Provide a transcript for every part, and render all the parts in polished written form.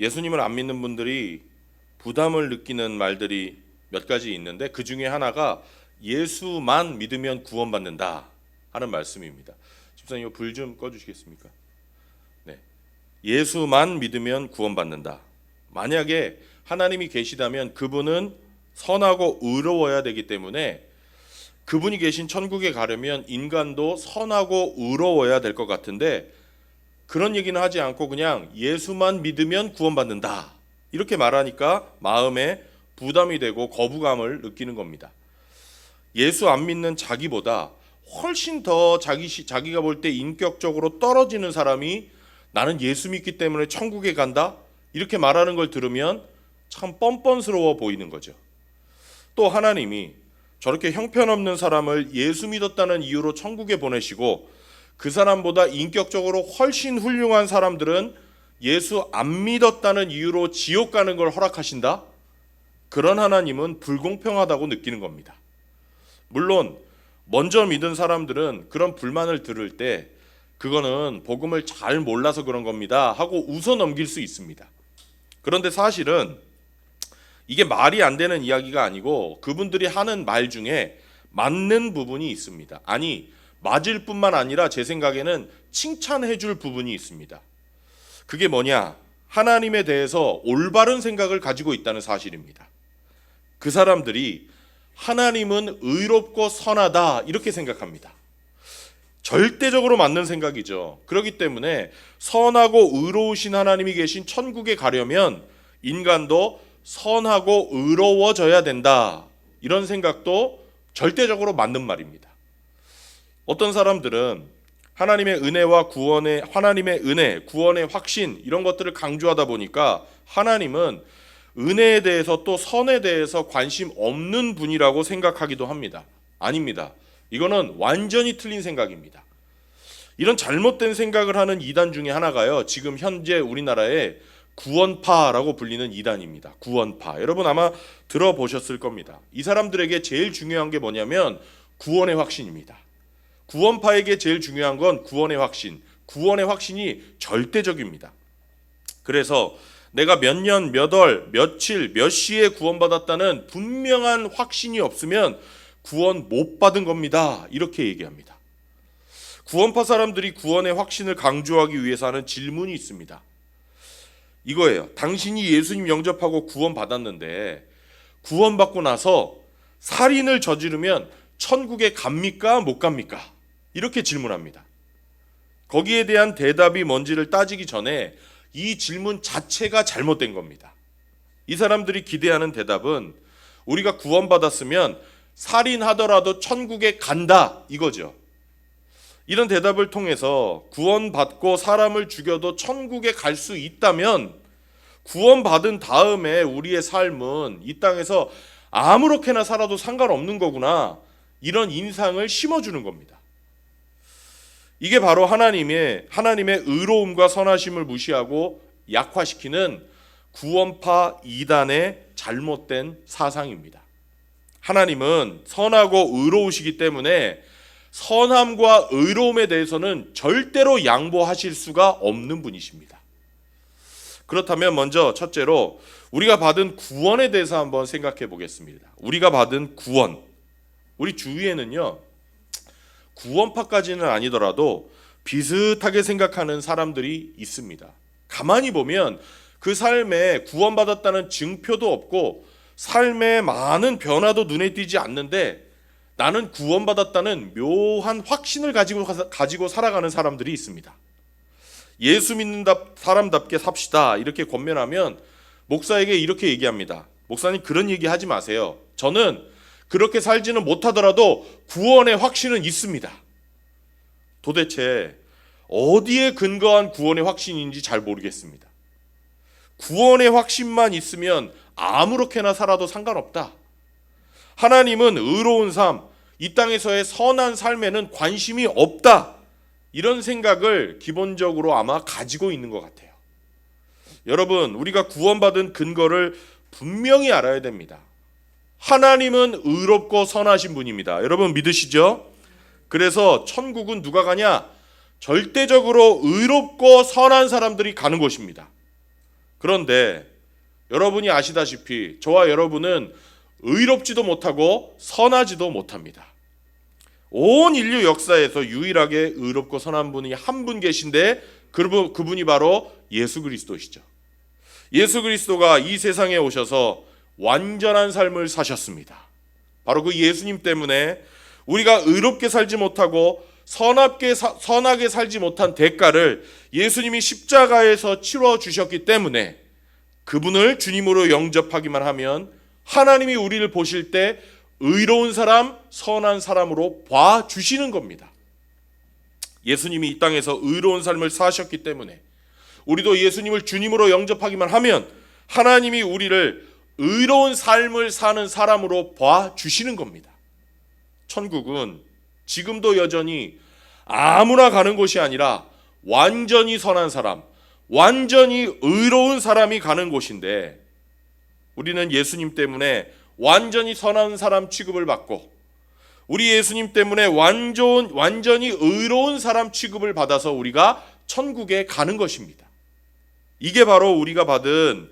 예수님을 안 믿는 분들이 부담을 느끼는 말들이 몇 가지 있는데 그 중에 하나가 예수만 믿으면 구원받는다 하는 말씀입니다. 집사님 이거 불 좀 꺼주시겠습니까? 네, 예수만 믿으면 구원받는다. 만약에 하나님이 계시다면 그분은 선하고 의로워야 되기 때문에 그분이 계신 천국에 가려면 인간도 선하고 의로워야 될 것 같은데 그런 얘기는 하지 않고 그냥 예수만 믿으면 구원받는다 이렇게 말하니까 마음에 부담이 되고 거부감을 느끼는 겁니다. 예수 안 믿는 자기보다 훨씬 더 자기가 볼 때 인격적으로 떨어지는 사람이 나는 예수 믿기 때문에 천국에 간다 이렇게 말하는 걸 들으면 참 뻔뻔스러워 보이는 거죠. 또 하나님이 저렇게 형편없는 사람을 예수 믿었다는 이유로 천국에 보내시고 그 사람보다 인격적으로 훨씬 훌륭한 사람들은 예수 안 믿었다는 이유로 지옥 가는 걸 허락하신다? 그런 하나님은 불공평하다고 느끼는 겁니다. 물론 먼저 믿은 사람들은 그런 불만을 들을 때 그거는 복음을 잘 몰라서 그런 겁니다 하고 웃어 넘길 수 있습니다. 그런데 사실은 이게 말이 안 되는 이야기가 아니고 그분들이 하는 말 중에 맞는 부분이 있습니다. 아니 맞을 뿐만 아니라 제 생각에는 칭찬해 줄 부분이 있습니다. 그게 뭐냐? 하나님에 대해서 올바른 생각을 가지고 있다는 사실입니다. 그 사람들이 하나님은 의롭고 선하다 이렇게 생각합니다. 절대적으로 맞는 생각이죠. 그렇기 때문에 선하고 의로우신 하나님이 계신 천국에 가려면 인간도 선하고 의로워져야 된다. 이런 생각도 절대적으로 맞는 말입니다. 어떤 사람들은 하나님의 은혜와 하나님의 은혜, 구원의 확신 이런 것들을 강조하다 보니까 하나님은 은혜에 대해서 또 선에 대해서 관심 없는 분이라고 생각하기도 합니다. 아닙니다. 이거는 완전히 틀린 생각입니다. 이런 잘못된 생각을 하는 이단 중에 하나가요. 지금 현재 우리나라에 구원파라고 불리는 이단입니다. 구원파. 여러분 아마 들어보셨을 겁니다. 이 사람들에게 제일 중요한 게 뭐냐면 구원의 확신입니다. 구원파에게 제일 중요한 건 구원의 확신. 구원의 확신이 절대적입니다. 그래서 내가 몇 년, 몇 월, 며칠, 몇 시에 구원받았다는 분명한 확신이 없으면 구원 못 받은 겁니다. 이렇게 얘기합니다. 구원파 사람들이 구원의 확신을 강조하기 위해서 하는 질문이 있습니다. 이거예요. 당신이 예수님 영접하고 구원받았는데 구원받고 나서 살인을 저지르면 천국에 갑니까? 못 갑니까? 이렇게 질문합니다. 거기에 대한 대답이 뭔지를 따지기 전에 이 질문 자체가 잘못된 겁니다. 이 사람들이 기대하는 대답은 우리가 구원받았으면 살인하더라도 천국에 간다 이거죠. 이런 대답을 통해서 구원받고 사람을 죽여도 천국에 갈 수 있다면 구원받은 다음에 우리의 삶은 이 땅에서 아무렇게나 살아도 상관없는 거구나 이런 인상을 심어주는 겁니다. 이게 바로 하나님의 의로움과 선하심을 무시하고 약화시키는 구원파 이단의 잘못된 사상입니다. 하나님은 선하고 의로우시기 때문에 선함과 의로움에 대해서는 절대로 양보하실 수가 없는 분이십니다. 그렇다면 먼저 첫째로 우리가 받은 구원에 대해서 한번 생각해 보겠습니다. 우리가 받은 구원. 우리 주위에는요. 구원파까지는 아니더라도 비슷하게 생각하는 사람들이 있습니다. 가만히 보면 그 삶에 구원받았다는 증표도 없고 삶에 많은 변화도 눈에 띄지 않는데 나는 구원받았다는 묘한 확신을 가지고 살아가는 사람들이 있습니다. 예수 믿는 사람답게 삽시다 이렇게 권면하면 목사에게 이렇게 얘기합니다. 목사님 그런 얘기 하지 마세요. 저는 그렇게 살지는 못하더라도 구원의 확신은 있습니다. 도대체 어디에 근거한 구원의 확신인지 잘 모르겠습니다. 구원의 확신만 있으면 아무렇게나 살아도 상관없다. 하나님은 의로운 삶, 이 땅에서의 선한 삶에는 관심이 없다. 이런 생각을 기본적으로 아마 가지고 있는 것 같아요. 여러분, 우리가 구원받은 근거를 분명히 알아야 됩니다. 하나님은 의롭고 선하신 분입니다. 여러분 믿으시죠? 그래서 천국은 누가 가냐? 절대적으로 의롭고 선한 사람들이 가는 곳입니다. 그런데 여러분이 아시다시피 저와 여러분은 의롭지도 못하고 선하지도 못합니다. 온 인류 역사에서 유일하게 의롭고 선한 분이 한 분 계신데 그분이 바로 예수 그리스도시죠. 예수 그리스도가 이 세상에 오셔서 완전한 삶을 사셨습니다. 바로 그 예수님 때문에 우리가 의롭게 살지 못하고 선하게 살지 못한 대가를 예수님이 십자가에서 치러 주셨기 때문에 그분을 주님으로 영접하기만 하면 하나님이 우리를 보실 때 의로운 사람, 선한 사람으로 봐주시는 겁니다. 예수님이 이 땅에서 의로운 삶을 사셨기 때문에 우리도 예수님을 주님으로 영접하기만 하면 하나님이 우리를 의로운 삶을 사는 사람으로 봐주시는 겁니다. 천국은 지금도 여전히 아무나 가는 곳이 아니라 완전히 선한 사람, 완전히 의로운 사람이 가는 곳인데 우리는 예수님 때문에 완전히 선한 사람 취급을 받고 우리 예수님 때문에 완전히 의로운 사람 취급을 받아서 우리가 천국에 가는 것입니다. 이게 바로 우리가 받은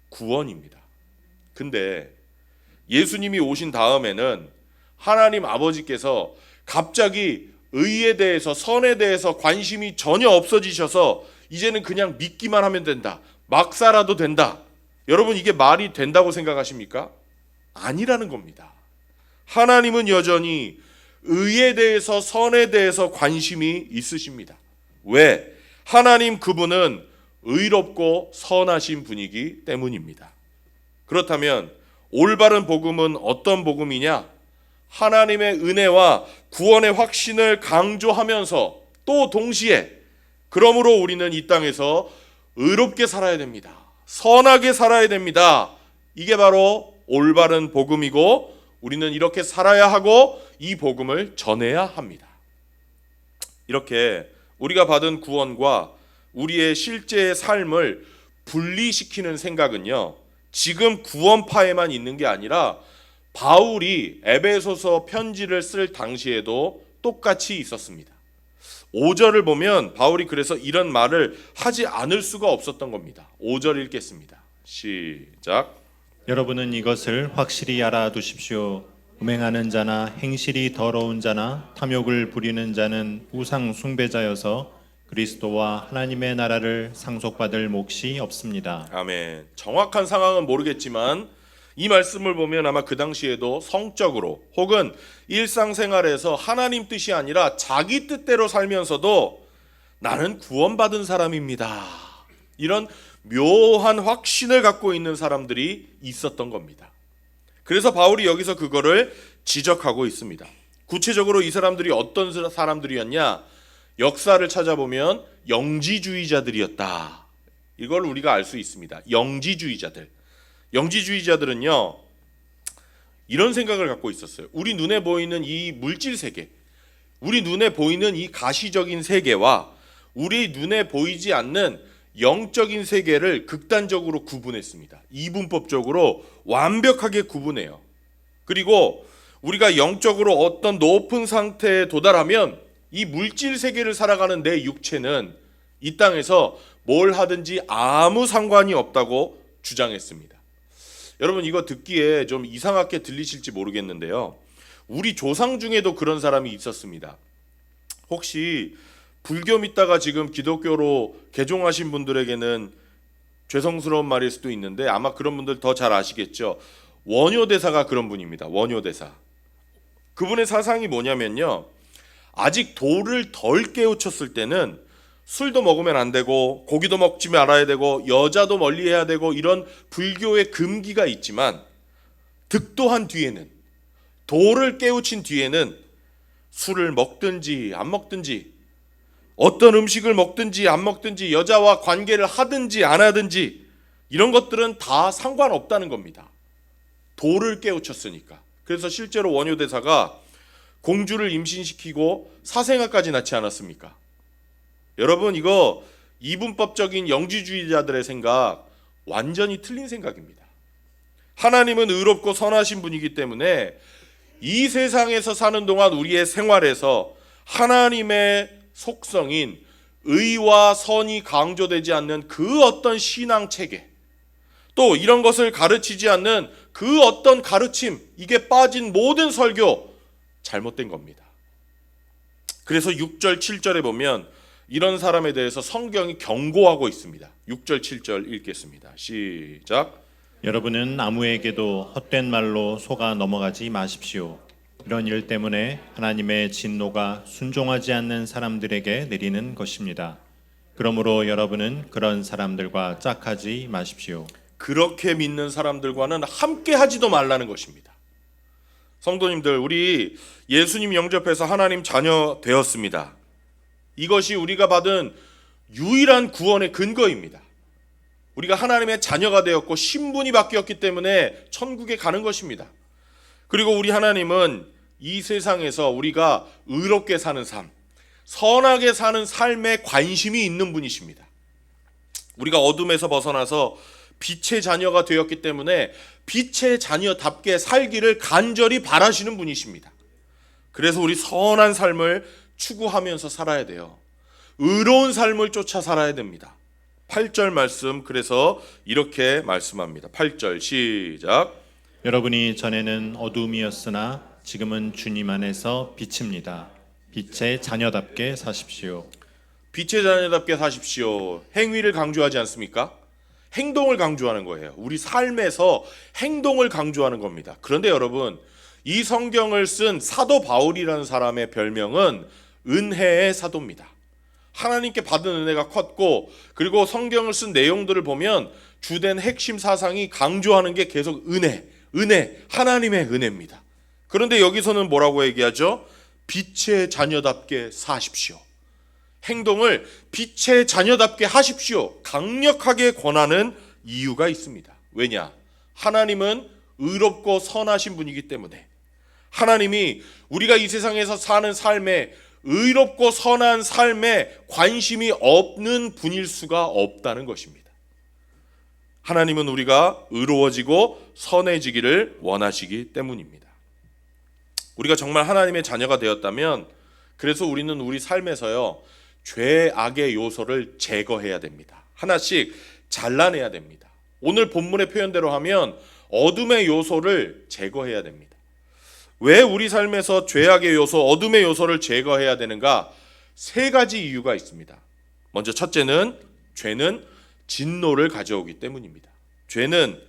구원입니다. 근데 예수님이 오신 다음에는 하나님 아버지께서 갑자기 의에 대해서 선에 대해서 관심이 전혀 없어지셔서 이제는 그냥 믿기만 하면 된다. 막 살아도 된다. 여러분 이게 말이 된다고 생각하십니까? 아니라는 겁니다. 하나님은 여전히 의에 대해서 선에 대해서 관심이 있으십니다. 왜? 하나님 그분은 의롭고 선하신 분이기 때문입니다. 그렇다면 올바른 복음은 어떤 복음이냐? 하나님의 은혜와 구원의 확신을 강조하면서 또 동시에 그러므로 우리는 이 땅에서 의롭게 살아야 됩니다. 선하게 살아야 됩니다. 이게 바로 올바른 복음이고 우리는 이렇게 살아야 하고 이 복음을 전해야 합니다. 이렇게 우리가 받은 구원과 우리의 실제의 삶을 분리시키는 생각은요, 지금 구원파에만 있는 게 아니라 바울이 에베소서 편지를 쓸 당시에도 똑같이 있었습니다. 5절을 보면 바울이 그래서 이런 말을 하지 않을 수가 없었던 겁니다. 5절 읽겠습니다. 시작. 여러분은 이것을 확실히 알아두십시오. 음행하는 자나 행실이 더러운 자나 탐욕을 부리는 자는 우상 숭배자여서 그리스도와 하나님의 나라를 상속받을 몫이 없습니다. 아멘. 정확한 상황은 모르겠지만 이 말씀을 보면 아마 그 당시에도 성적으로 혹은 일상생활에서 하나님 뜻이 아니라 자기 뜻대로 살면서도 나는 구원받은 사람입니다. 이런 묘한 확신을 갖고 있는 사람들이 있었던 겁니다. 그래서 바울이 여기서 그거를 지적하고 있습니다. 구체적으로 이 사람들이 어떤 사람들이었냐? 역사를 찾아보면 영지주의자들이었다. 이걸 우리가 알 수 있습니다. 영지주의자들. 영지주의자들은요, 이런 생각을 갖고 있었어요. 우리 눈에 보이는 이 물질 세계, 우리 눈에 보이는 이 가시적인 세계와 우리 눈에 보이지 않는 영적인 세계를 극단적으로 구분했습니다. 이분법적으로 완벽하게 구분해요. 그리고 우리가 영적으로 어떤 높은 상태에 도달하면 이 물질 세계를 살아가는 내 육체는 이 땅에서 뭘 하든지 아무 상관이 없다고 주장했습니다. 여러분 이거 듣기에 좀 이상하게 들리실지 모르겠는데요. 우리 조상 중에도 그런 사람이 있었습니다. 혹시 불교 믿다가 지금 기독교로 개종하신 분들에게는 죄송스러운 말일 수도 있는데 아마 그런 분들 더 잘 아시겠죠. 원효대사가 그런 분입니다. 원효대사. 그분의 사상이 뭐냐면요. 아직 도를 덜 깨우쳤을 때는 술도 먹으면 안 되고 고기도 먹지 말아야 되고 여자도 멀리해야 되고 이런 불교의 금기가 있지만 득도한 뒤에는 도를 깨우친 뒤에는 술을 먹든지 안 먹든지 어떤 음식을 먹든지 안 먹든지 여자와 관계를 하든지 안 하든지 이런 것들은 다 상관없다는 겁니다. 도를 깨우쳤으니까. 그래서 실제로 원효대사가 공주를 임신시키고 사생아까지 낳지 않았습니까? 여러분 이거 이분법적인 영지주의자들의 생각 완전히 틀린 생각입니다. 하나님은 의롭고 선하신 분이기 때문에 이 세상에서 사는 동안 우리의 생활에서 하나님의 속성인 의와 선이 강조되지 않는 그 어떤 신앙 체계, 또 이런 것을 가르치지 않는 그 어떤 가르침, 이게 빠진 모든 설교 잘못된 겁니다. 그래서 6절 7절에 보면 이런 사람에 대해서 성경이 경고하고 있습니다. 6절 7절 읽겠습니다. 시작. 여러분은 아무에게도 헛된 말로 속아 넘어가지 마십시오. 이런 일 때문에 하나님의 진노가 순종하지 않는 사람들에게 내리는 것입니다. 그러므로 여러분은 그런 사람들과 짝하지 마십시오. 그렇게 믿는 사람들과는 함께 하지도 말라는 것입니다. 성도님들, 우리 예수님 영접해서 하나님 자녀 되었습니다. 이것이 우리가 받은 유일한 구원의 근거입니다. 우리가 하나님의 자녀가 되었고 신분이 바뀌었기 때문에 천국에 가는 것입니다. 그리고 우리 하나님은 이 세상에서 우리가 의롭게 사는 삶, 선하게 사는 삶에 관심이 있는 분이십니다. 우리가 어둠에서 벗어나서 빛의 자녀가 되었기 때문에 빛의 자녀답게 살기를 간절히 바라시는 분이십니다. 그래서 우리 선한 삶을 추구하면서 살아야 돼요. 의로운 삶을 쫓아 살아야 됩니다. 8절 말씀, 그래서 이렇게 말씀합니다. 8절 시작. 여러분이 전에는 어둠이었으나 지금은 주님 안에서 빛입니다. 빛의 자녀답게 사십시오. 빛의 자녀답게 사십시오. 행위를 강조하지 않습니까? 행동을 강조하는 거예요. 우리 삶에서 행동을 강조하는 겁니다. 그런데 여러분, 이 성경을 쓴 사도 바울이라는 사람의 별명은 은혜의 사도입니다. 하나님께 받은 은혜가 컸고, 그리고 성경을 쓴 내용들을 보면 주된 핵심 사상이 강조하는 게 계속 은혜, 하나님의 은혜입니다. 그런데 여기서는 뭐라고 얘기하죠? 빛의 자녀답게 사십시오. 행동을 빛의 자녀답게 하십시오. 강력하게 권하는 이유가 있습니다. 왜냐? 하나님은 의롭고 선하신 분이기 때문에, 하나님이 우리가 이 세상에서 사는 삶에, 의롭고 선한 삶에 관심이 없는 분일 수가 없다는 것입니다. 하나님은 우리가 의로워지고 선해지기를 원하시기 때문입니다. 우리가 정말 하나님의 자녀가 되었다면, 그래서 우리는 우리 삶에서요, 죄악의 요소를 제거해야 됩니다. 하나씩 잘라내야 됩니다. 오늘 본문의 표현대로 하면 어둠의 요소를 제거해야 됩니다. 왜 우리 삶에서 죄악의 요소, 어둠의 요소를 제거해야 되는가? 세 가지 이유가 있습니다. 먼저 첫째는 죄는 진노를 가져오기 때문입니다. 죄는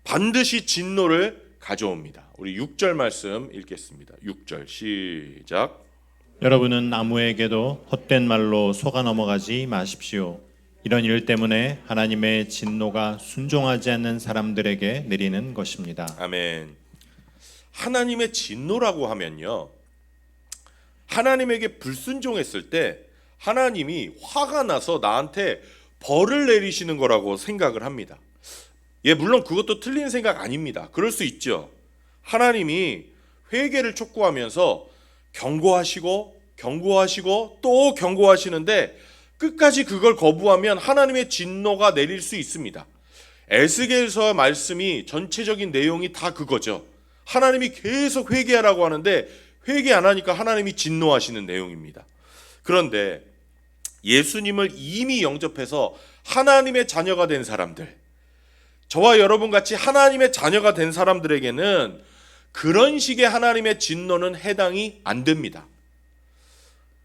반드시 진노를 가져옵니다. 우리 6절 말씀 읽겠습니다. 6절 시작. 여러분은 아무에게도 헛된 말로 속아 넘어가지 마십시오. 이런 일 때문에 하나님의 진노가 순종하지 않는 사람들에게 내리는 것입니다. 아멘. 하나님의 진노라고 하면요, 하나님에게 불순종했을 때 하나님이 화가 나서 나한테 벌을 내리시는 거라고 생각을 합니다. 예, 물론 그것도 틀린 생각 아닙니다. 그럴 수 있죠. 하나님이 회개를 촉구하면서 경고하시고 또 경고하시는데 끝까지 그걸 거부하면 하나님의 진노가 내릴 수 있습니다. 에스겔서 말씀이 전체적인 내용이 다 그거죠. 하나님이 계속 회개하라고 하는데 회개 안 하니까 하나님이 진노하시는 내용입니다. 그런데 예수님을 이미 영접해서 하나님의 자녀가 된 사람들, 저와 여러분 같이 하나님의 자녀가 된 사람들에게는 그런 식의 하나님의 진노는 해당이 안 됩니다.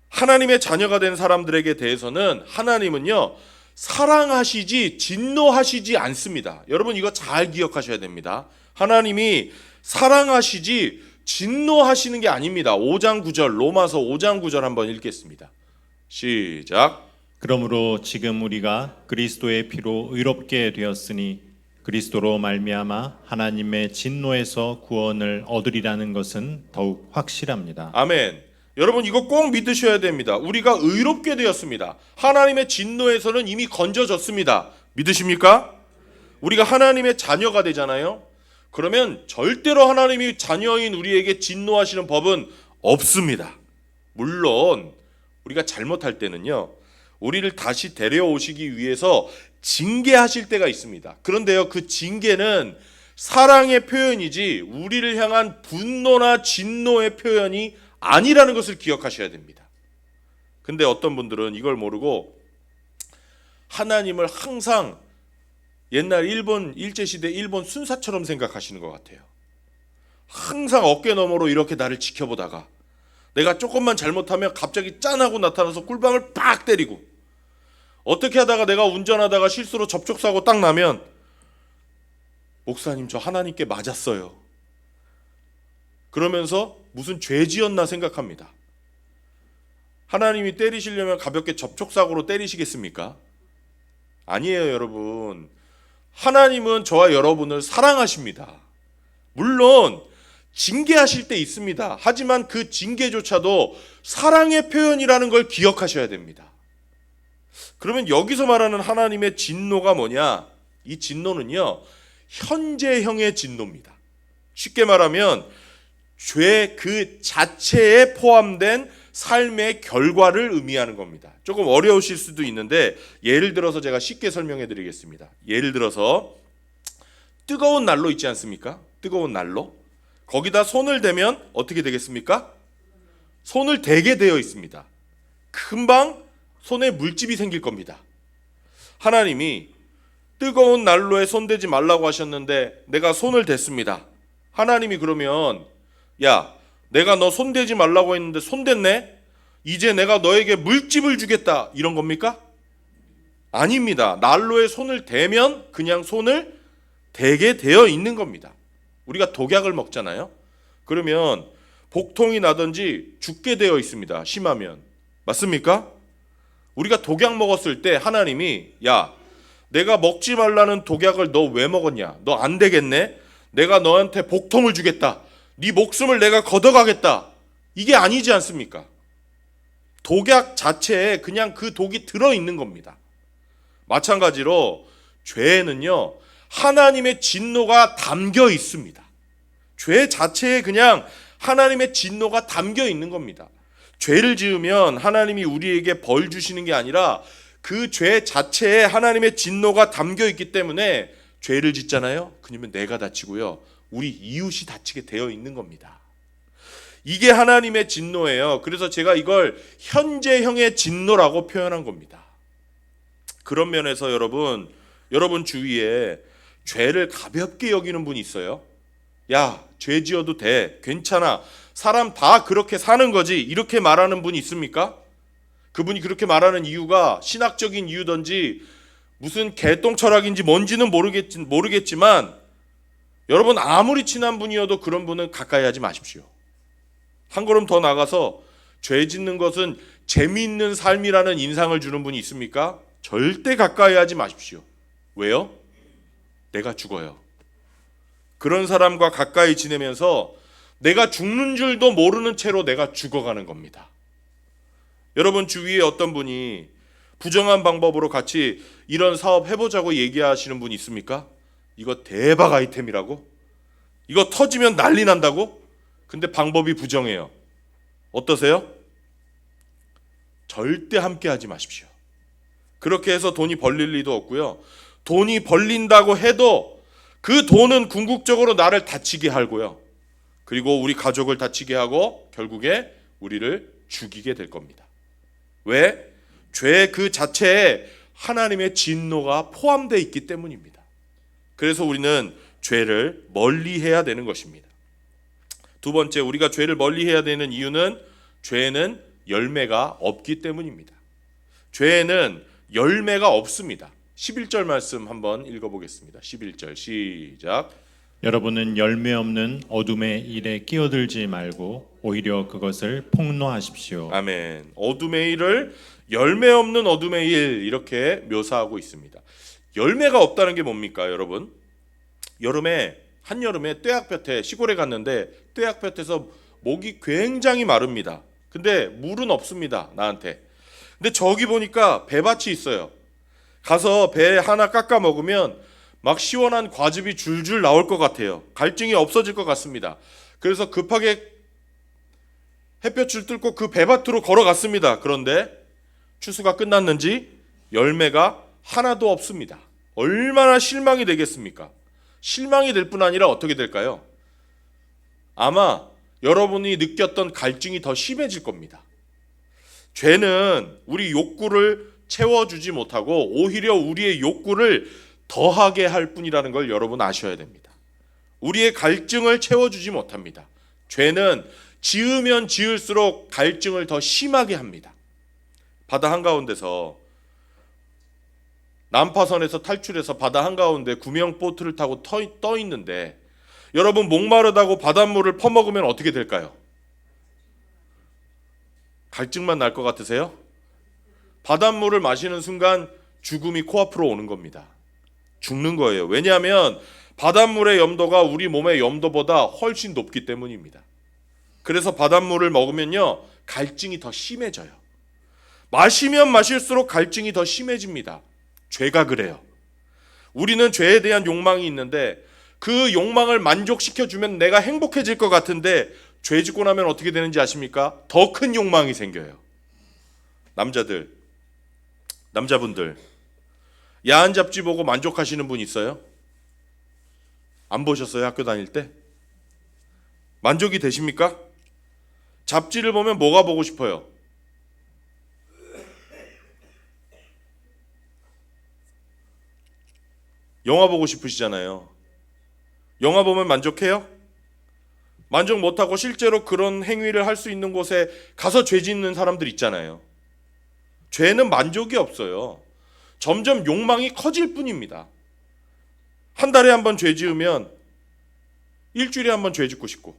하나님의 자녀가 된 사람들에게 대해서는 하나님은요, 사랑하시지 진노하시지 않습니다. 여러분 이거 잘 기억하셔야 됩니다. 하나님이 사랑하시지 진노하시는 게 아닙니다. 5장 9절, 로마서 5장 9절 한번 읽겠습니다. 시작. 그러므로 지금 우리가 그리스도의 피로 의롭게 되었으니 그리스도로 말미암아 하나님의 진노에서 구원을 얻으리라는 것은 더욱 확실합니다. 아멘. 여러분 이거 꼭 믿으셔야 됩니다. 우리가 의롭게 되었습니다. 하나님의 진노에서는 이미 건져졌습니다. 믿으십니까? 우리가 하나님의 자녀가 되잖아요. 그러면 절대로 하나님이 자녀인 우리에게 진노하시는 법은 없습니다. 물론 우리가 잘못할 때는요, 우리를 다시 데려오시기 위해서 징계하실 때가 있습니다. 그런데요, 그 징계는 사랑의 표현이지 우리를 향한 분노나 진노의 표현이 아니라는 것을 기억하셔야 됩니다. 근데 어떤 분들은 이걸 모르고 하나님을 항상 옛날 일본 일제시대 일본 순사처럼 생각하시는 것 같아요. 항상 어깨 너머로 이렇게 나를 지켜보다가 내가 조금만 잘못하면 갑자기 짠하고 나타나서 꿀밤을 팍 때리고, 어떻게 하다가 내가 운전하다가 실수로 접촉사고 딱 나면 목사님 저 하나님께 맞았어요. 그러면서 무슨 죄 지었나 생각합니다. 하나님이 때리시려면 가볍게 접촉사고로 때리시겠습니까? 아니에요, 여러분. 하나님은 저와 여러분을 사랑하십니다. 물론 징계하실 때 있습니다. 하지만 그 징계조차도 사랑의 표현이라는 걸 기억하셔야 됩니다. 그러면 여기서 말하는 하나님의 진노가 뭐냐? 이 진노는요, 현재형의 진노입니다. 쉽게 말하면 죄 그 자체에 포함된 삶의 결과를 의미하는 겁니다. 조금 어려우실 수도 있는데 예를 들어서 제가 쉽게 설명해 드리겠습니다. 예를 들어서 뜨거운 난로 있지 않습니까? 뜨거운 난로. 거기다 손을 대면 어떻게 되겠습니까? 손을 대게 되어 있습니다. 금방 손에 물집이 생길 겁니다. 하나님이 뜨거운 난로에 손대지 말라고 하셨는데 내가 손을 댔습니다. 하나님이 그러면 야, 내가 너 손대지 말라고 했는데 손댔네? 이제 내가 너에게 물집을 주겠다, 이런 겁니까? 아닙니다. 난로에 손을 대면 그냥 손을 대게 되어 있는 겁니다. 우리가 독약을 먹잖아요. 그러면 복통이 나든지 죽게 되어 있습니다. 심하면. 맞습니까? 우리가 독약 먹었을 때 하나님이 야, 내가 먹지 말라는 독약을 너 왜 먹었냐? 너 안 되겠네? 내가 너한테 복통을 주겠다. 네 목숨을 내가 걷어가겠다. 이게 아니지 않습니까? 독약 자체에 그냥 그 독이 들어있는 겁니다. 마찬가지로 죄에는요, 하나님의 진노가 담겨 있습니다. 죄 자체에 그냥 하나님의 진노가 담겨 있는 겁니다. 죄를 지으면 하나님이 우리에게 벌 주시는 게 아니라 그 죄 자체에 하나님의 진노가 담겨 있기 때문에 죄를 짓잖아요. 그러면 내가 다치고요, 우리 이웃이 다치게 되어 있는 겁니다. 이게 하나님의 진노예요. 그래서 제가 이걸 현재형의 진노라고 표현한 겁니다. 그런 면에서 여러분 주위에 죄를 가볍게 여기는 분이 있어요. 야, 죄 지어도 돼. 괜찮아. 사람 다 그렇게 사는 거지. 이렇게 말하는 분이 있습니까? 그분이 그렇게 말하는 이유가 신학적인 이유든지 무슨 개똥 철학인지 뭔지는 모르겠지만 여러분, 아무리 친한 분이어도 그런 분은 가까이 하지 마십시오. 한 걸음 더 나가서 죄 짓는 것은 재미있는 삶이라는 인상을 주는 분이 있습니까? 절대 가까이 하지 마십시오. 왜요? 내가 죽어요. 그런 사람과 가까이 지내면서 내가 죽는 줄도 모르는 채로 내가 죽어가는 겁니다. 여러분 주위에 어떤 분이 부정한 방법으로 같이 이런 사업 해보자고 얘기하시는 분이 있습니까? 이거 대박 아이템이라고? 이거 터지면 난리 난다고? 근데 방법이 부정해요. 어떠세요? 절대 함께 하지 마십시오. 그렇게 해서 돈이 벌릴 리도 없고요. 돈이 벌린다고 해도 그 돈은 궁극적으로 나를 다치게 하고요. 그리고 우리 가족을 다치게 하고 결국에 우리를 죽이게 될 겁니다. 왜? 죄 그 자체에 하나님의 진노가 포함되어 있기 때문입니다. 그래서 우리는 죄를 멀리해야 되는 것입니다. 두 번째, 우리가 죄를 멀리해야 되는 이유는 죄에는 열매가 없기 때문입니다. 죄에는 열매가 없습니다. 11절 말씀 한번 읽어보겠습니다. 11절 시작. 여러분은 열매 없는 어둠의 일에 끼어들지 말고 오히려 그것을 폭로하십시오. 아멘. 어둠의 일을 열매 없는 어둠의 일, 이렇게 묘사하고 있습니다. 열매가 없다는 게 뭡니까, 여러분? 한여름에 떼약볕에 시골에 갔는데 떼약볕에서 목이 굉장히 마릅니다. 근데 물은 없습니다, 나한테. 근데 저기 보니까 배밭이 있어요. 가서 배 하나 깎아 먹으면 막 시원한 과즙이 줄줄 나올 것 같아요. 갈증이 없어질 것 같습니다. 그래서 급하게 햇볕을 뚫고 그 배밭으로 걸어갔습니다. 그런데 추수가 끝났는지 열매가 하나도 없습니다. 얼마나 실망이 되겠습니까? 실망이 될 뿐 아니라 어떻게 될까요? 아마 여러분이 느꼈던 갈증이 더 심해질 겁니다. 죄는 우리 욕구를 채워주지 못하고 오히려 우리의 욕구를 더하게 할 뿐이라는 걸 여러분 아셔야 됩니다. 우리의 갈증을 채워주지 못합니다. 죄는 지으면 지을수록 갈증을 더 심하게 합니다. 바다 한가운데서 난파선에서 탈출해서 바다 한가운데 구명 보트를 타고 떠 있는데 여러분 목마르다고 바닷물을 퍼먹으면 어떻게 될까요? 갈증만 날 것 같으세요? 바닷물을 마시는 순간 죽음이 코앞으로 오는 겁니다. 죽는 거예요. 왜냐하면 바닷물의 염도가 우리 몸의 염도보다 훨씬 높기 때문입니다. 그래서 바닷물을 먹으면요 갈증이 더 심해져요. 마시면 마실수록 갈증이 더 심해집니다. 죄가 그래요. 우리는 죄에 대한 욕망이 있는데 그 욕망을 만족시켜주면 내가 행복해질 것 같은데 죄 짓고 나면 어떻게 되는지 아십니까? 더 큰 욕망이 생겨요. 남자분들 야한 잡지 보고 만족하시는 분 있어요? 안 보셨어요? 학교 다닐 때? 만족이 되십니까? 잡지를 보면 뭐가 보고 싶어요? 영화 보고 싶으시잖아요. 영화 보면 만족해요? 만족 못하고 실제로 그런 행위를 할 수 있는 곳에 가서 죄 짓는 사람들 있잖아요. 죄는 만족이 없어요. 점점 욕망이 커질 뿐입니다. 한 달에 한 번 죄 지으면 일주일에 한 번 죄 짓고 싶고,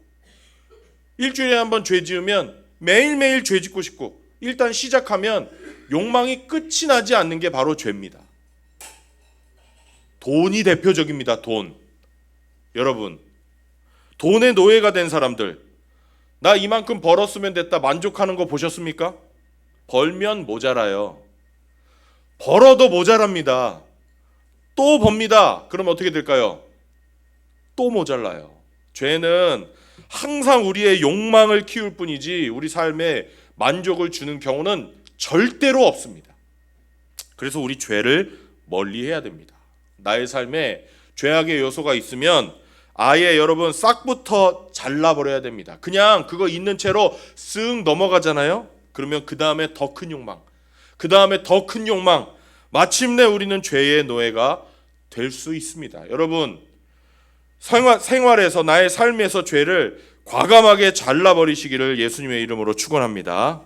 일주일에 한 번 죄 지으면 매일매일 죄 짓고 싶고, 일단 시작하면 욕망이 끝이 나지 않는 게 바로 죄입니다. 돈이 대표적입니다. 돈. 여러분, 돈의 노예가 된 사람들, 나 이만큼 벌었으면 됐다 만족하는 거 보셨습니까? 벌면 모자라요. 벌어도 모자랍니다. 또 법니다. 그럼 어떻게 될까요? 또 모자라요. 죄는 항상 우리의 욕망을 키울 뿐이지 우리 삶에 만족을 주는 경우는 절대로 없습니다. 그래서 우리 죄를 멀리해야 됩니다. 나의 삶에 죄악의 요소가 있으면 아예 여러분 싹부터 잘라버려야 됩니다. 그냥 그거 있는 채로 쓱 넘어가잖아요. 그러면 그 다음에 더 큰 욕망, 그 다음에 더 큰 욕망, 마침내 우리는 죄의 노예가 될 수 있습니다. 여러분, 생활에서 나의 삶에서 죄를 과감하게 잘라버리시기를 예수님의 이름으로 축원합니다.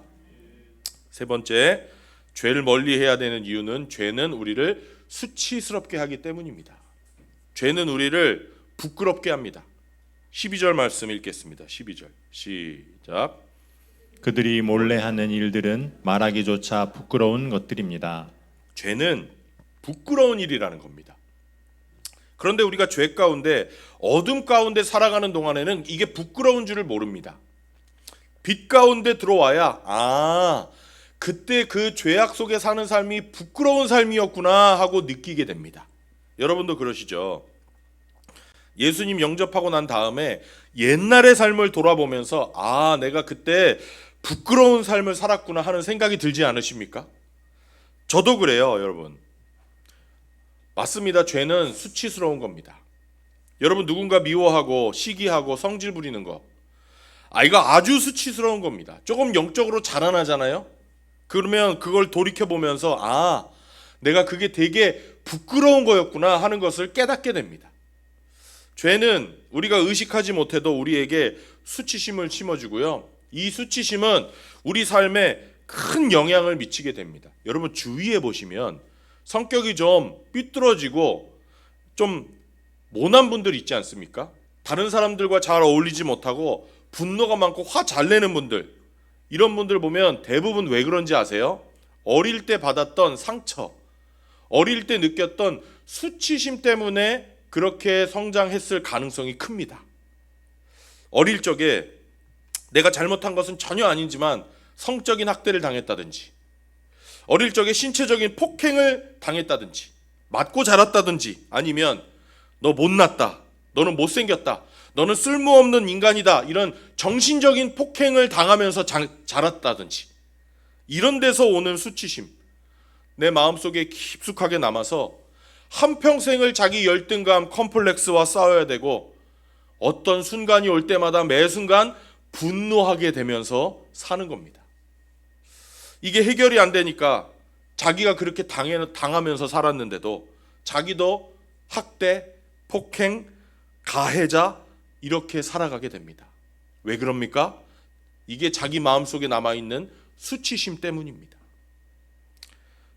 세 번째, 죄를 멀리해야 되는 이유는 죄는 우리를 수치스럽게 하기 때문입니다. 죄는 우리를 부끄럽게 합니다. 12절 말씀 읽겠습니다. 12절 시작. 그들이 몰래 하는 일들은 말하기조차 부끄러운 것들입니다. 죄는 부끄러운 일이라는 겁니다. 그런데 우리가 죄 가운데 어둠 가운데 살아가는 동안에는 이게 부끄러운 줄을 모릅니다. 빛 가운데 들어와야 그때 그 죄악 속에 사는 삶이 부끄러운 삶이었구나 하고 느끼게 됩니다. 여러분도 그러시죠? 예수님 영접하고 난 다음에 옛날의 삶을 돌아보면서 내가 그때 부끄러운 삶을 살았구나 하는 생각이 들지 않으십니까? 저도 그래요, 여러분. 맞습니다. 죄는 수치스러운 겁니다. 여러분, 누군가 미워하고 시기하고 성질 부리는 거, 이거 아주 수치스러운 겁니다. 조금 영적으로 자라나잖아요. 그러면 그걸 돌이켜보면서 내가 그게 되게 부끄러운 거였구나 하는 것을 깨닫게 됩니다. 죄는 우리가 의식하지 못해도 우리에게 수치심을 심어주고요. 이 수치심은 우리 삶에 큰 영향을 미치게 됩니다. 여러분, 주위에 보시면 성격이 좀 삐뚤어지고 좀 모난 분들 있지 않습니까? 다른 사람들과 잘 어울리지 못하고 분노가 많고 화 잘 내는 분들, 이런 분들 보면 대부분 왜 그런지 아세요? 어릴 때 받았던 상처, 어릴 때 느꼈던 수치심 때문에 그렇게 성장했을 가능성이 큽니다. 어릴 적에 내가 잘못한 것은 전혀 아니지만 성적인 학대를 당했다든지, 어릴 적에 신체적인 폭행을 당했다든지, 맞고 자랐다든지, 아니면 너 못났다, 너는 못생겼다, 너는 쓸모없는 인간이다, 이런 정신적인 폭행을 당하면서 자랐다든지, 이런 데서 오는 수치심, 내 마음속에 깊숙하게 남아서 한평생을 자기 열등감, 컴플렉스와 싸워야 되고, 어떤 순간이 올 때마다 매 순간 분노하게 되면서 사는 겁니다. 이게 해결이 안 되니까 자기가 그렇게 당하면서 살았는데도 자기도 학대, 폭행, 가해자 이렇게 살아가게 됩니다. 왜 그럽니까? 이게 자기 마음속에 남아있는 수치심 때문입니다.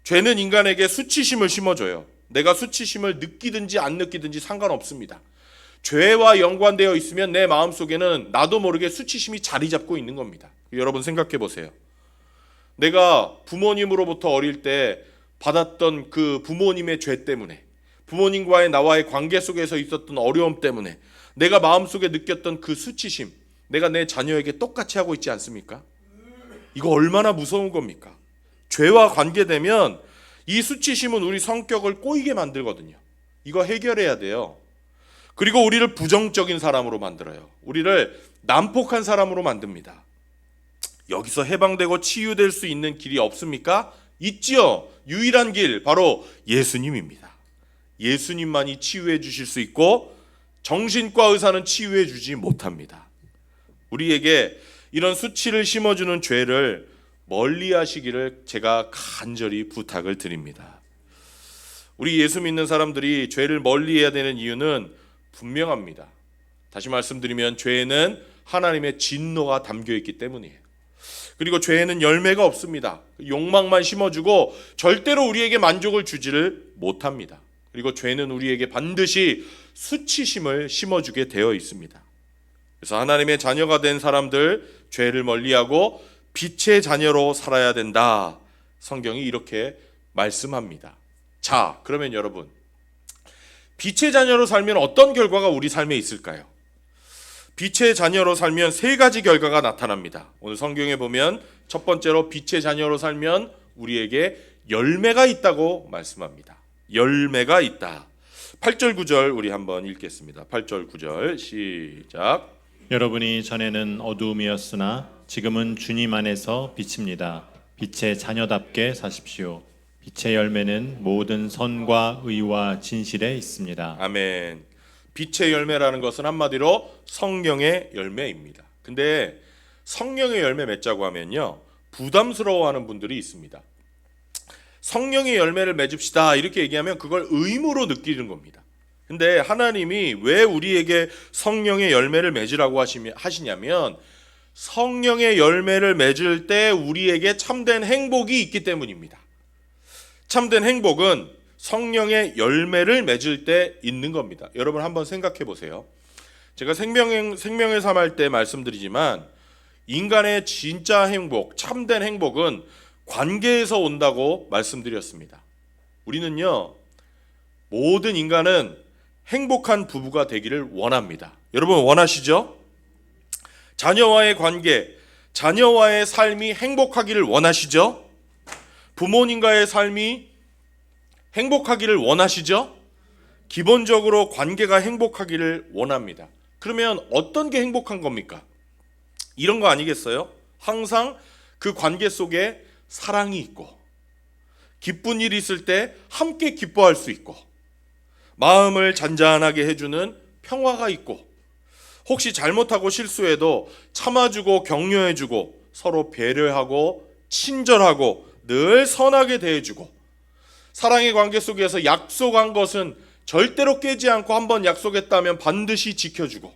죄는 인간에게 수치심을 심어줘요. 내가 수치심을 느끼든지 안 느끼든지 상관없습니다. 죄와 연관되어 있으면 내 마음속에는 나도 모르게 수치심이 자리 잡고 있는 겁니다. 여러분 생각해 보세요. 내가 부모님으로부터 어릴 때 받았던 그 부모님의 죄 때문에, 부모님과의 나와의 관계 속에서 있었던 어려움 때문에 내가 마음속에 느꼈던 그 수치심, 내가 내 자녀에게 똑같이 하고 있지 않습니까? 이거 얼마나 무서운 겁니까? 죄와 관계되면 이 수치심은 우리 성격을 꼬이게 만들거든요. 이거 해결해야 돼요. 그리고 우리를 부정적인 사람으로 만들어요. 우리를 난폭한 사람으로 만듭니다. 여기서 해방되고 치유될 수 있는 길이 없습니까? 있지요. 유일한 길 바로 예수님입니다. 예수님만이 치유해 주실 수 있고 정신과 의사는 치유해 주지 못합니다. 우리에게 이런 수치를 심어주는 죄를 멀리 하시기를 제가 간절히 부탁을 드립니다. 우리 예수 믿는 사람들이 죄를 멀리 해야 되는 이유는 분명합니다. 다시 말씀드리면 죄에는 하나님의 진노가 담겨 있기 때문이에요. 그리고 죄에는 열매가 없습니다. 욕망만 심어주고 절대로 우리에게 만족을 주지를 못합니다. 그리고 죄는 우리에게 반드시 수치심을 심어주게 되어 있습니다. 그래서 하나님의 자녀가 된 사람들 죄를 멀리하고 빛의 자녀로 살아야 된다. 성경이 이렇게 말씀합니다. 자, 그러면 여러분, 빛의 자녀로 살면 어떤 결과가 우리 삶에 있을까요? 빛의 자녀로 살면 세 가지 결과가 나타납니다. 오늘 성경에 보면 첫 번째로 빛의 자녀로 살면 우리에게 열매가 있다고 말씀합니다. 열매가 있다. 8절 9절 우리 한번 읽겠습니다. 8절 9절 시작. 여러분이 전에는 어두움이었으나 지금은 주님 안에서 빛입니다. 빛의 자녀답게 사십시오. 빛의 열매는 모든 선과 의와 진실에 있습니다. 아멘. 빛의 열매라는 것은 한마디로 성령의 열매입니다. 근데 성령의 열매 맺자고 하면요, 부담스러워하는 분들이 있습니다. 성령의 열매를 맺읍시다 이렇게 얘기하면 그걸 의무로 느끼는 겁니다. 근데 하나님이 왜 우리에게 성령의 열매를 맺으라고 하시냐면 성령의 열매를 맺을 때 우리에게 참된 행복이 있기 때문입니다. 참된 행복은 성령의 열매를 맺을 때 있는 겁니다. 여러분 한번 생각해 보세요. 제가 생명의 삶 할 때 말씀드리지만 인간의 진짜 행복, 참된 행복은 관계에서 온다고 말씀드렸습니다. 우리는요, 모든 인간은 행복한 부부가 되기를 원합니다. 여러분 원하시죠? 자녀와의 관계, 자녀와의 삶이 행복하기를 원하시죠? 부모님과의 삶이 행복하기를 원하시죠? 기본적으로 관계가 행복하기를 원합니다. 그러면 어떤 게 행복한 겁니까? 이런 거 아니겠어요? 항상 그 관계 속에 사랑이 있고 기쁜 일이 있을 때 함께 기뻐할 수 있고 마음을 잔잔하게 해주는 평화가 있고 혹시 잘못하고 실수해도 참아주고 격려해주고 서로 배려하고 친절하고 늘 선하게 대해주고 사랑의 관계 속에서 약속한 것은 절대로 깨지 않고 한번 약속했다면 반드시 지켜주고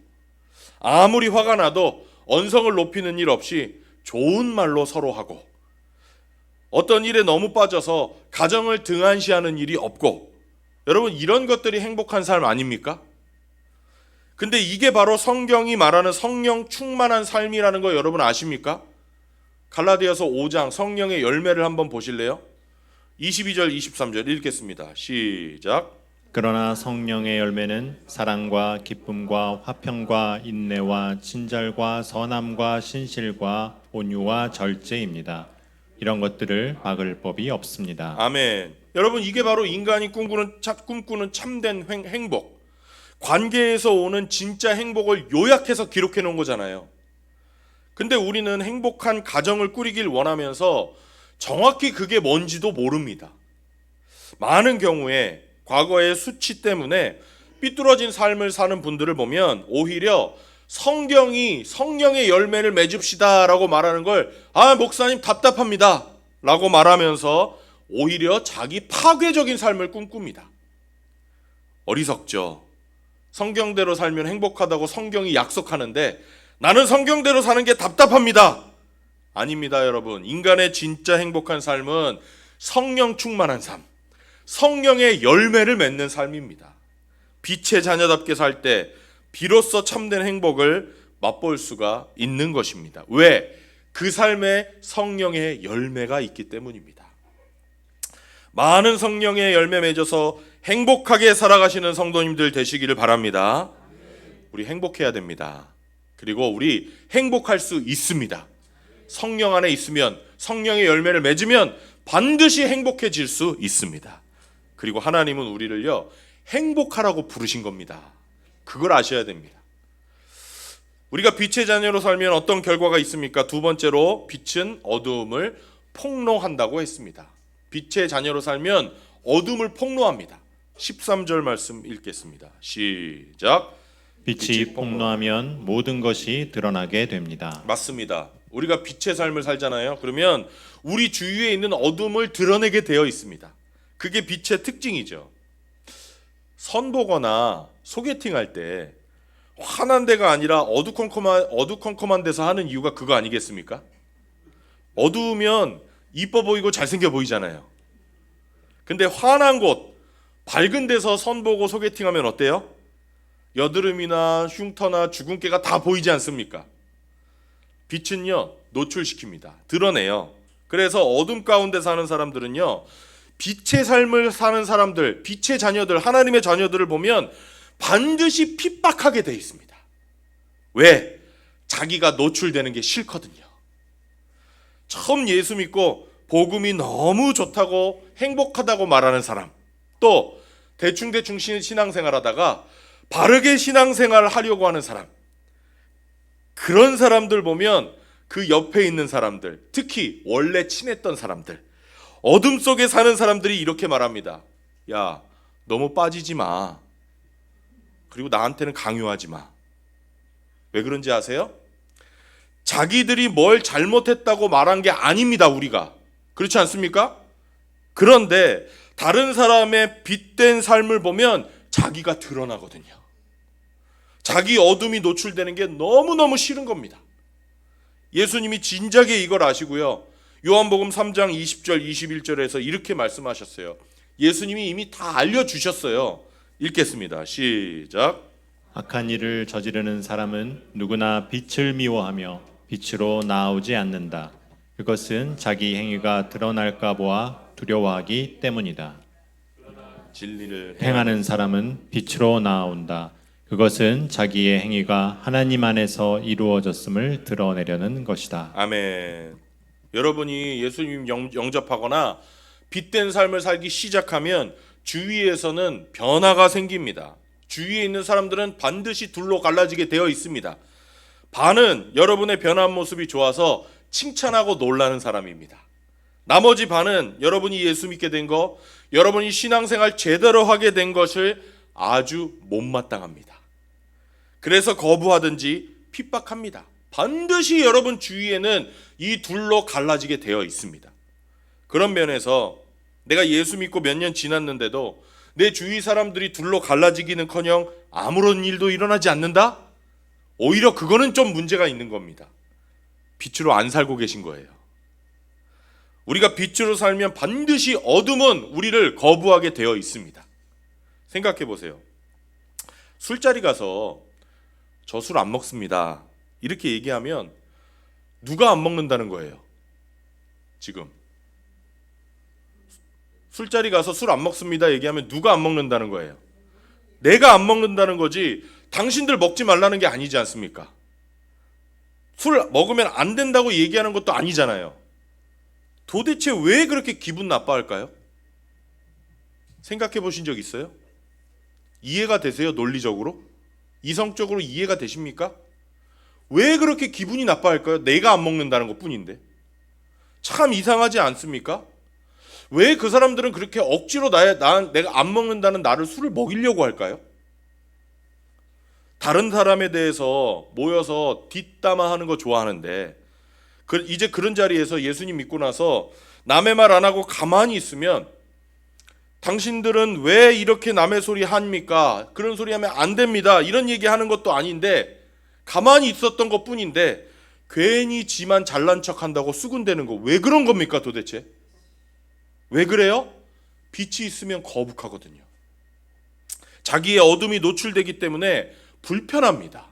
아무리 화가 나도 언성을 높이는 일 없이 좋은 말로 서로 하고 어떤 일에 너무 빠져서 가정을 등한시하는 일이 없고 여러분 이런 것들이 행복한 삶 아닙니까? 근데 이게 바로 성경이 말하는 성령 충만한 삶이라는 거 여러분 아십니까? 갈라디아서 5장 성령의 열매를 한번 보실래요? 22절 23절 읽겠습니다. 시작. 그러나 성령의 열매는 사랑과 기쁨과 화평과 인내와 친절과 선함과 신실과 온유와 절제입니다. 이런 것들을 막을 법이 없습니다. 아멘. 여러분 이게 바로 인간이 꿈꾸는 참된 행복, 관계에서 오는 진짜 행복을 요약해서 기록해 놓은 거잖아요. 근데 우리는 행복한 가정을 꾸리길 원하면서 정확히 그게 뭔지도 모릅니다. 많은 경우에 과거의 수치 때문에 삐뚤어진 삶을 사는 분들을 보면 오히려 성경이 성령의 열매를 맺읍시다 라고 말하는 걸 목사님 답답합니다 라고 말하면서 오히려 자기 파괴적인 삶을 꿈꿉니다. 어리석죠. 성경대로 살면 행복하다고 성경이 약속하는데 나는 성경대로 사는 게 답답합니다. 아닙니다, 여러분. 인간의 진짜 행복한 삶은 성령 충만한 삶, 성령의 열매를 맺는 삶입니다. 빛의 자녀답게 살 때 비로소 참된 행복을 맛볼 수가 있는 것입니다. 왜? 그 삶에 성령의 열매가 있기 때문입니다. 많은 성령의 열매 맺어서 행복하게 살아가시는 성도님들 되시기를 바랍니다. 우리 행복해야 됩니다. 그리고 우리 행복할 수 있습니다. 성령 안에 있으면, 성령의 열매를 맺으면 반드시 행복해질 수 있습니다. 그리고 하나님은 우리를요, 행복하라고 부르신 겁니다. 그걸 아셔야 됩니다. 우리가 빛의 자녀로 살면 어떤 결과가 있습니까? 두 번째로 빛은 어두움을 폭로한다고 했습니다. 빛의 자녀로 살면 어둠을 폭로합니다. 13절 말씀 읽겠습니다. 시작. 빛이 폭로하면 모든 것이 드러나게 됩니다. 맞습니다. 우리가 빛의 삶을 살잖아요. 그러면 우리 주위에 있는 어둠을 드러내게 되어 있습니다. 그게 빛의 특징이죠. 선보거나 소개팅할 때 환한 데가 아니라 어두컴컴한 데서 하는 이유가 그거 아니겠습니까? 어두우면 이뻐 보이고 잘생겨 보이잖아요. 근데 환한 곳, 밝은 데서 선보고 소개팅하면 어때요? 여드름이나 흉터나 주근깨가 다 보이지 않습니까? 빛은요, 노출시킵니다. 드러내요. 그래서 어둠 가운데 사는 사람들은요, 빛의 삶을 사는 사람들, 빛의 자녀들, 하나님의 자녀들을 보면 반드시 핍박하게 돼 있습니다. 왜? 자기가 노출되는 게 싫거든요. 처음 예수 믿고 복음이 너무 좋다고 행복하다고 말하는 사람, 또 대충 신앙생활 하다가 바르게 신앙생활 하려고 하는 사람, 그런 사람들 보면 그 옆에 있는 사람들, 특히 원래 친했던 사람들, 어둠 속에 사는 사람들이 이렇게 말합니다. 야, 너무 빠지지 마. 그리고 나한테는 강요하지 마. 왜 그런지 아세요? 자기들이 뭘 잘못했다고 말한 게 아닙니다, 우리가. 그렇지 않습니까? 그런데 다른 사람의 빛된 삶을 보면 자기가 드러나거든요. 자기 어둠이 노출되는 게 너무너무 싫은 겁니다. 예수님이 진작에 이걸 아시고요. 요한복음 3장 20절 21절에서 이렇게 말씀하셨어요. 예수님이 이미 다 알려주셨어요. 읽겠습니다. 시작. 악한 일을 저지르는 사람은 누구나 빛을 미워하며 빛으로 나오지 않는다. 그것은 자기 행위가 드러날까 보아 두려워하기 때문이다. 진리를 행하는 사람은 빛으로 나온다. 그것은 자기의 행위가 하나님 안에서 이루어졌음을 드러내려는 것이다. 아멘. 여러분이 예수님 영접하거나 빛된 삶을 살기 시작하면 주위에서는 변화가 생깁니다. 주위에 있는 사람들은 반드시 둘로 갈라지게 되어 있습니다. 반은 여러분의 변한 모습이 좋아서 칭찬하고 놀라는 사람입니다. 나머지 반은 여러분이 예수 믿게 된 거, 여러분이 신앙생활 제대로 하게 된 것을 아주 못마땅합니다. 그래서 거부하든지 핍박합니다. 반드시 여러분 주위에는 이 둘로 갈라지게 되어 있습니다. 그런 면에서 내가 예수 믿고 몇 년 지났는데도 내 주위 사람들이 둘로 갈라지기는커녕 아무런 일도 일어나지 않는다? 오히려 그거는 좀 문제가 있는 겁니다. 빛으로 안 살고 계신 거예요. 우리가 빛으로 살면 반드시 어둠은 우리를 거부하게 되어 있습니다. 생각해 보세요. 술자리 가서 저 술 안 먹습니다. 이렇게 얘기하면 누가 안 먹는다는 거예요? 지금 술자리 가서 술 안 먹습니다 얘기하면 누가 안 먹는다는 거예요? 내가 안 먹는다는 거지 당신들 먹지 말라는 게 아니지 않습니까? 술 먹으면 안 된다고 얘기하는 것도 아니잖아요. 도대체 왜 그렇게 기분 나빠할까요? 생각해 보신 적 있어요? 이해가 되세요? 논리적으로? 이성적으로 이해가 되십니까? 왜 그렇게 기분이 나빠할까요? 내가 안 먹는다는 것 뿐인데. 참 이상하지 않습니까? 왜 그 사람들은 그렇게 억지로 내가 안 먹는다는 나를 술을 먹이려고 할까요? 다른 사람에 대해서 모여서 뒷담화하는 거 좋아하는데 이제 그런 자리에서 예수님 믿고 나서 남의 말 안 하고 가만히 있으면 당신들은 왜 이렇게 남의 소리 합니까? 그런 소리 하면 안 됩니다. 이런 얘기하는 것도 아닌데 가만히 있었던 것뿐인데 괜히 지만 잘난 척한다고 수군대는 거 왜 그런 겁니까 도대체? 왜 그래요? 빛이 있으면 거북하거든요. 자기의 어둠이 노출되기 때문에 불편합니다.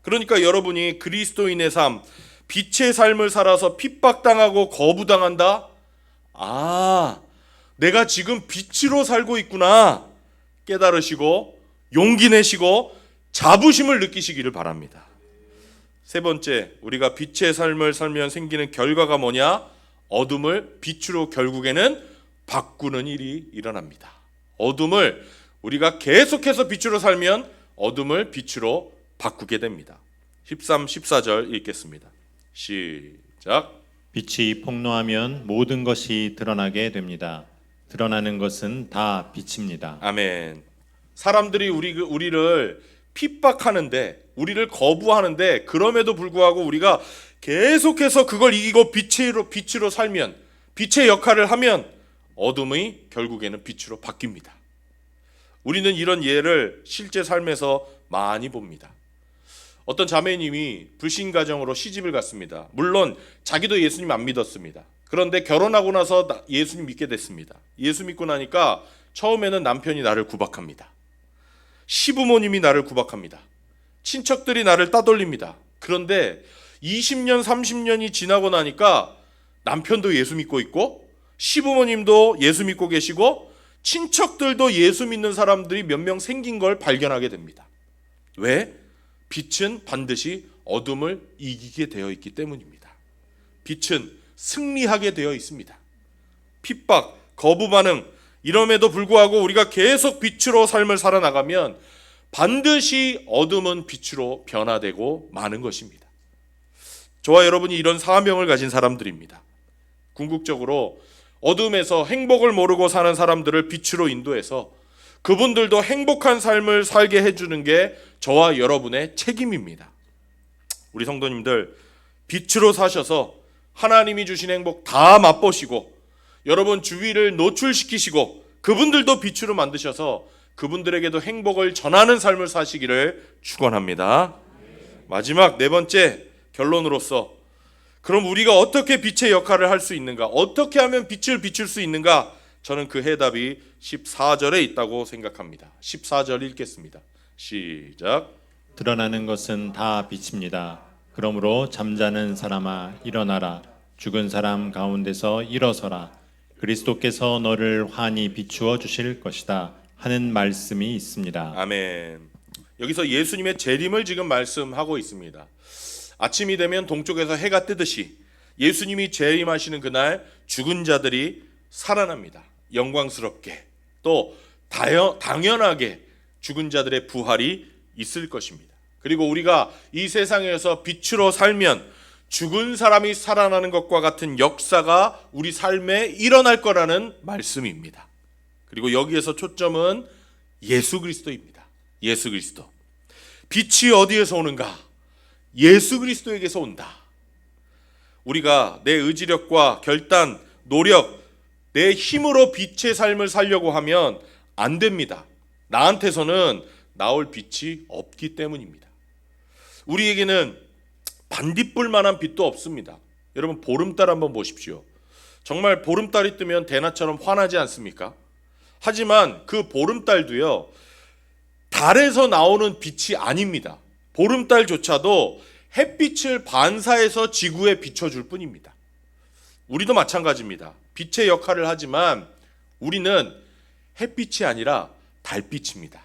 그러니까 여러분이 그리스도인의 삶, 빛의 삶을 살아서 핍박당하고 거부당한다? 내가 지금 빛으로 살고 있구나 깨달으시고 용기 내시고 자부심을 느끼시기를 바랍니다. 세 번째, 우리가 빛의 삶을 살면 생기는 결과가 뭐냐? 어둠을 빛으로 결국에는 바꾸는 일이 일어납니다. 어둠을 우리가 계속해서 빛으로 살면 어둠을 빛으로 바꾸게 됩니다. 13, 14절 읽겠습니다. 시작. 빛이 폭로하면 모든 것이 드러나게 됩니다. 드러나는 것은 다 빛입니다. 아멘. 사람들이 우리를 핍박하는데, 우리를 거부하는데, 그럼에도 불구하고 우리가 계속해서 그걸 이기고 빛으로 살면, 빛의 역할을 하면 어둠이 결국에는 빛으로 바뀝니다. 우리는 이런 예를 실제 삶에서 많이 봅니다. 어떤 자매님이 불신 가정으로 시집을 갔습니다. 물론 자기도 예수님 안 믿었습니다. 그런데 결혼하고 나서 예수님 믿게 됐습니다. 예수 믿고 나니까 처음에는 남편이 나를 구박합니다. 시부모님이 나를 구박합니다. 친척들이 나를 따돌립니다. 그런데 20년, 30년이 지나고 나니까 남편도 예수 믿고 있고 시부모님도 예수 믿고 계시고 친척들도 예수 믿는 사람들이 몇 명 생긴 걸 발견하게 됩니다. 왜? 빛은 반드시 어둠을 이기게 되어 있기 때문입니다. 빛은 승리하게 되어 있습니다. 핍박, 거부 반응 이럼에도 불구하고 우리가 계속 빛으로 삶을 살아나가면 반드시 어둠은 빛으로 변화되고 마는 것입니다. 저와 여러분이 이런 사명을 가진 사람들입니다. 궁극적으로 어둠에서 행복을 모르고 사는 사람들을 빛으로 인도해서 그분들도 행복한 삶을 살게 해주는 게 저와 여러분의 책임입니다. 우리 성도님들 빛으로 사셔서 하나님이 주신 행복 다 맛보시고 여러분 주위를 노출시키시고 그분들도 빛으로 만드셔서 그분들에게도 행복을 전하는 삶을 사시기를 축원합니다. 마지막 네 번째 결론으로서 그럼 우리가 어떻게 빛의 역할을 할 수 있는가? 어떻게 하면 빛을 비출 수 있는가? 저는 그 해답이 14절에 있다고 생각합니다. 14절 읽겠습니다. 시작. 드러나는 것은 다 빛입니다. 그러므로 잠자는 사람아 일어나라. 죽은 사람 가운데서 일어서라. 그리스도께서 너를 환히 비추어 주실 것이다 하는 말씀이 있습니다. 아멘. 여기서 예수님의 재림을 지금 말씀하고 있습니다. 아침이 되면 동쪽에서 해가 뜨듯이 예수님이 재림하시는 그날 죽은 자들이 살아납니다. 영광스럽게 또 당연하게 죽은 자들의 부활이 있을 것입니다. 그리고 우리가 이 세상에서 빛으로 살면 죽은 사람이 살아나는 것과 같은 역사가 우리 삶에 일어날 거라는 말씀입니다. 그리고 여기에서 초점은 예수 그리스도입니다. 예수 그리스도. 빛이 어디에서 오는가? 예수 그리스도에게서 온다. 우리가 내 의지력과 결단, 노력, 내 힘으로 빛의 삶을 살려고 하면 안 됩니다. 나한테서는 나올 빛이 없기 때문입니다. 우리에게는 반딧불만한 빛도 없습니다. 여러분 보름달 한번 보십시오. 정말 보름달이 뜨면 대낮처럼 환하지 않습니까? 하지만 그 보름달도요 달에서 나오는 빛이 아닙니다. 보름달조차도 햇빛을 반사해서 지구에 비춰줄 뿐입니다. 우리도 마찬가지입니다. 빛의 역할을 하지만 우리는 햇빛이 아니라 달빛입니다.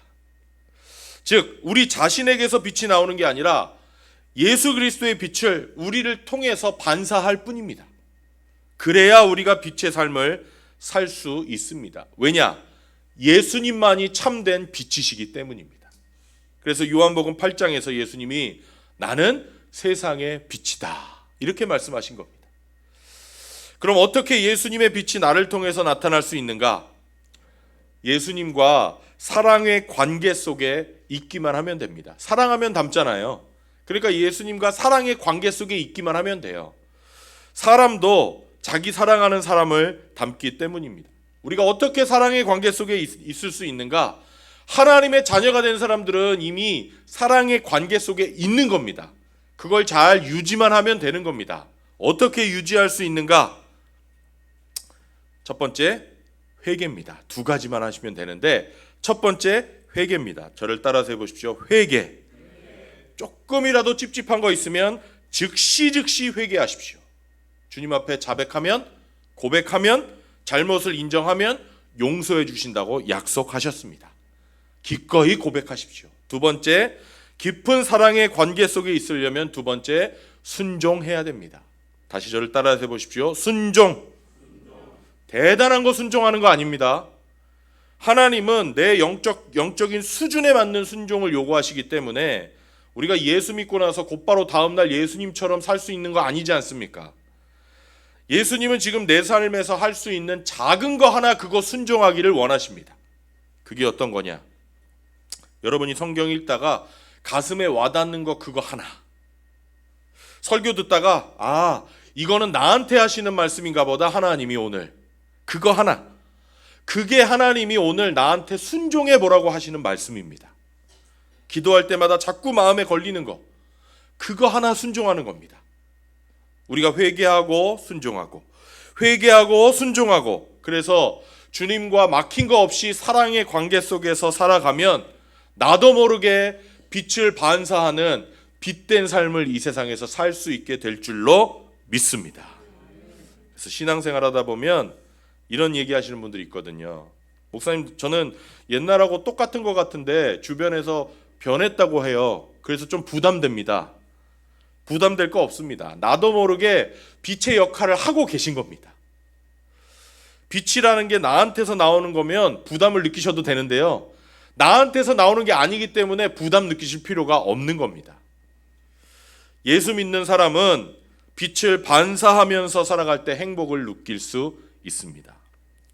즉 우리 자신에게서 빛이 나오는 게 아니라 예수 그리스도의 빛을 우리를 통해서 반사할 뿐입니다. 그래야 우리가 빛의 삶을 살 수 있습니다. 왜냐? 예수님만이 참된 빛이시기 때문입니다. 그래서 요한복음 8장에서 예수님이 나는 세상의 빛이다 이렇게 말씀하신 겁니다. 그럼 어떻게 예수님의 빛이 나를 통해서 나타날 수 있는가? 예수님과 사랑의 관계 속에 있기만 하면 됩니다. 사랑하면 닮잖아요. 그러니까 예수님과 사랑의 관계 속에 있기만 하면 돼요. 사람도 자기 사랑하는 사람을 닮기 때문입니다. 우리가 어떻게 사랑의 관계 속에 있을 수 있는가? 하나님의 자녀가 된 사람들은 이미 사랑의 관계 속에 있는 겁니다. 그걸 잘 유지만 하면 되는 겁니다. 어떻게 유지할 수 있는가? 첫 번째, 회개입니다. 두 가지만 하시면 되는데, 첫 번째 회개입니다. 저를 따라서 해보십시오. 회개. 조금이라도 찝찝한 거 있으면 즉시 회개하십시오. 주님 앞에 자백하면, 고백하면, 잘못을 인정하면 용서해 주신다고 약속하셨습니다. 기꺼이 고백하십시오. 두 번째, 깊은 사랑의 관계 속에 있으려면 두 번째, 순종해야 됩니다. 다시 저를 따라서 해보십시오. 순종. 대단한 거 순종하는 거 아닙니다. 하나님은 내 영적인 수준에 맞는 순종을 요구하시기 때문에 우리가 예수 믿고 나서 곧바로 다음날 예수님처럼 살 수 있는 거 아니지 않습니까? 예수님은 지금 내 삶에서 할 수 있는 작은 거 하나 그거 순종하기를 원하십니다. 그게 어떤 거냐? 여러분이 성경 읽다가 가슴에 와닿는 거 그거 하나. 설교 듣다가 이거는 나한테 하시는 말씀인가 보다 하나님이 오늘. 그거 하나. 그게 하나님이 오늘 나한테 순종해 보라고 하시는 말씀입니다. 기도할 때마다 자꾸 마음에 걸리는 거. 그거 하나 순종하는 겁니다. 우리가 회개하고 순종하고 회개하고 순종하고 그래서 주님과 막힌 거 없이 사랑의 관계 속에서 살아가면 나도 모르게 빛을 반사하는 빛된 삶을 이 세상에서 살 수 있게 될 줄로 믿습니다. 그래서 신앙생활 하다 보면 이런 얘기 하시는 분들이 있거든요. 목사님, 저는 옛날하고 똑같은 것 같은데 주변에서 변했다고 해요. 그래서 좀 부담됩니다. 부담될 거 없습니다. 나도 모르게 빛의 역할을 하고 계신 겁니다. 빛이라는 게 나한테서 나오는 거면 부담을 느끼셔도 되는데요. 나한테서 나오는 게 아니기 때문에 부담 느끼실 필요가 없는 겁니다. 예수 믿는 사람은 빛을 반사하면서 살아갈 때 행복을 느낄 수 있습니다.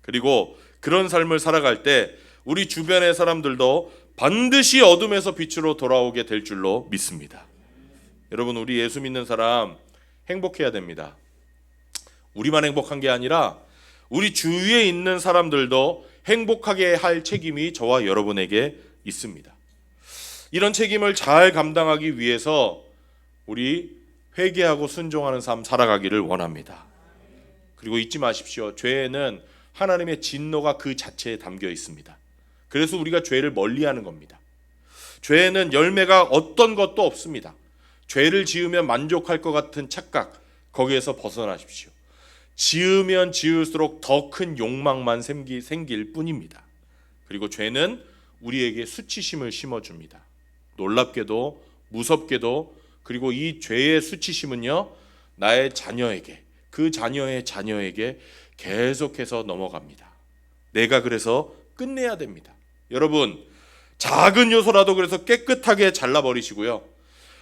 그리고 그런 삶을 살아갈 때 우리 주변의 사람들도 반드시 어둠에서 빛으로 돌아오게 될 줄로 믿습니다. 여러분, 우리 예수 믿는 사람 행복해야 됩니다. 우리만 행복한 게 아니라 우리 주위에 있는 사람들도 행복하게 할 책임이 저와 여러분에게 있습니다. 이런 책임을 잘 감당하기 위해서 우리 회개하고 순종하는 삶 살아가기를 원합니다. 그리고 잊지 마십시오. 죄에는 하나님의 진노가 그 자체에 담겨 있습니다. 그래서 우리가 죄를 멀리하는 겁니다. 죄에는 열매가 어떤 것도 없습니다. 죄를 지으면 만족할 것 같은 착각, 거기에서 벗어나십시오. 지으면 지을수록 더 큰 욕망만 생길 뿐입니다. 그리고 죄는 우리에게 수치심을 심어줍니다. 놀랍게도, 무섭게도, 그리고 이 죄의 수치심은요, 나의 자녀에게, 그 자녀의 자녀에게 계속해서 넘어갑니다. 내가 그래서 끝내야 됩니다. 여러분, 작은 요소라도 그래서 깨끗하게 잘라버리시고요.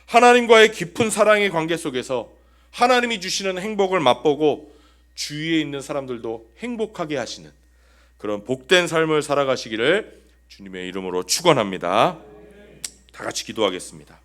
하나님과의 깊은 사랑의 관계 속에서 하나님이 주시는 행복을 맛보고 주위에 있는 사람들도 행복하게 하시는 그런 복된 삶을 살아가시기를 주님의 이름으로 축원합니다. 다 같이 기도하겠습니다.